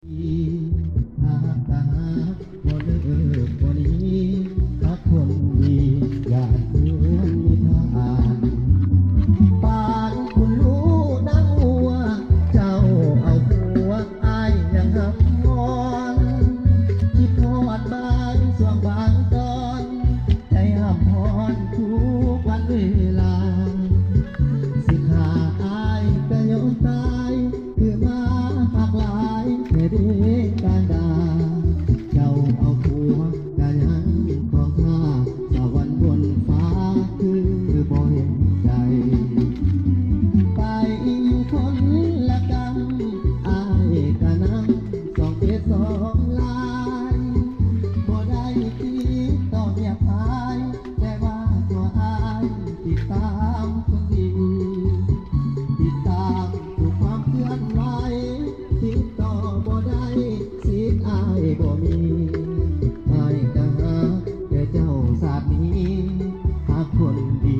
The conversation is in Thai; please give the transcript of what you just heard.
หากตาบ่เลิกบ่หนีถ้าคนดีอย่าเสื่อมนิทานปานคุณรู้นางหัวเจ้าเอาหัวอ้ายยังหักงอนคิดทอดบางส่วงบางตอนใจห้ำพรทุกวันเวลาสิขาอ้ายก็ยอมตายคือมาหักหลายแค่เด็กการดาเจ้าเอาผัวก็ยังของข้าสวรรค์บนฟ้าคือบ่เห็นใจไปอยู่คนละกำอ้ายก็นั่งสองเพศสองลายบ่ได้คิดต้องเงียบหายแต่ว่าตัวอ้ายติดตามคนดี ติดตามทุกความเคลื่อนไหวติดต่อบ่ได้สิทธิ์อ้ายบ่มีอ้ายก็หาแต่เจ้าสาดนี้หากคนดี